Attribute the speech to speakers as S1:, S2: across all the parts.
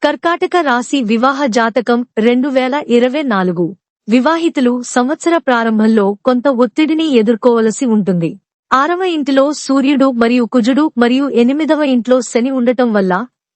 S1: కర్కాటక రాశి వివాహ జాతకం 2024 వివాహితులు సంవత్సర ప్రారంభంలో కొంత ఒత్తిడిని ఎదుర్కోవలసి ఉంటుంది. 6వ ఇంటిలో సూర్యుడు మరియు కుజుడు మరియు 8వ ఇంట్లో శని ఉండటం వల్ల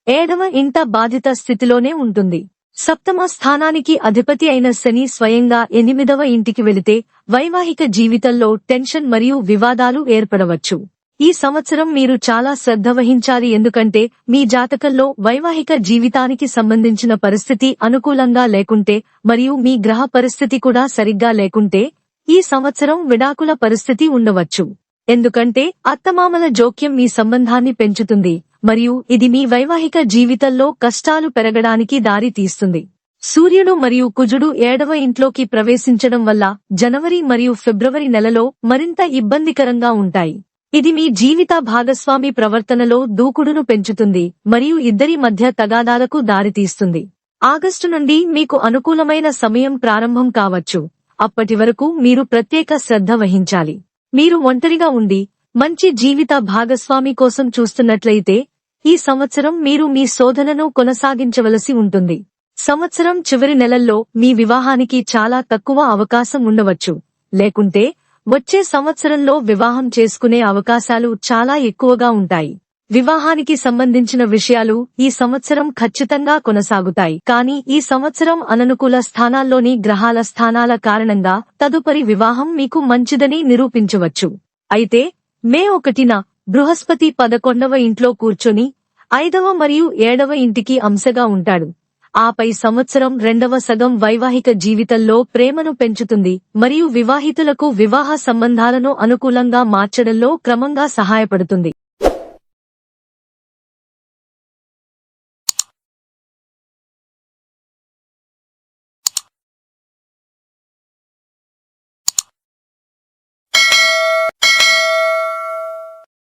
S1: 7వ ఇంట బాధిత స్థితిలోనే ఉంటుంది. సప్తమ స్థానానికి అధిపతి అయిన శని స్వయంగా 8వ ఇంటికి వెళితే వైవాహిక జీవితంలో టెన్షన్ మరియు వివాదాలు ఏర్పడవచ్చు. ఈ సంవత్సరం మీరు చాలా శ్రద్ధ వహించాలి, ఎందుకంటే మీ జాతకంలో వైవాహిక జీవితానికి సంబంధించిన పరిస్థితి అనుకూలంగా లేకుంటే మరియు మీ గ్రహ పరిస్థితి కూడా సరిగ్గా లేకుంటే ఈ సంవత్సరం విడాకుల పరిస్థితి ఉండవచ్చు. ఎందుకంటే అత్తమామల జోక్యం మీ సంబంధాన్ని పెంచుతుంది మరియు ఇది మీ వైవాహిక జీవితంలో కష్టాలు పెరగడానికి దారి తీస్తుంది. సూర్యుడు మరియు కుజుడు 7వ ఇంట్లోకి ప్రవేశించడం వల్ల జనవరి మరియు ఫిబ్రవరి నెలలో మరింత ఇబ్బందికరంగా ఉంటాయి. ఇది మీ జీవిత భాగస్వామి ప్రవర్తనలో దూకుడును పెంచుతుంది మరియు ఇద్దరి మధ్య తగాదాలకు దారితీస్తుంది. ఆగస్టు నుండి మీకు అనుకూలమైన సమయం ప్రారంభం కావచ్చు. అప్పటి వరకు మీరు ప్రత్యేక శ్రద్ధ వహించాలి. మీరు ఒంటరిగా ఉండి మంచి జీవిత భాగస్వామి కోసం చూస్తున్నట్లయితే ఈ సంవత్సరం మీరు మీ శోధనను కొనసాగించవలసి ఉంటుంది. సంవత్సరం చివరి నెలల్లో మీ వివాహానికి చాలా తక్కువ అవకాశం ఉండవచ్చు, లేకుంటే వచ్చే సంవత్సరంలో వివాహం చేసుకునే అవకాశాలు చాలా ఎక్కువగా ఉంటాయి. వివాహానికి సంబంధించిన విషయాలు ఈ సంవత్సరం ఖచ్చితంగా కొనసాగుతాయి, కానీ ఈ సంవత్సరం అననుకూల స్థానాల్లోని గ్రహాల స్థానాల కారణంగా తదుపరి వివాహం మీకు మంచిదని నిరూపించవచ్చు. అయితే మే 1న బృహస్పతి 11వ ఇంట్లో కూర్చొని 5వ మరియు 7వ ఇంటికి అంశగా ఉంటాడు. ఆపై సంవత్సరం రెండవ సగం వైవాహిక జీవితంలో ప్రేమను పెంచుతుంది మరియు వివాహితులకు వివాహ సంబంధాలను అనుకూలంగా మార్చడంలో క్రమంగా సహాయపడుతుంది.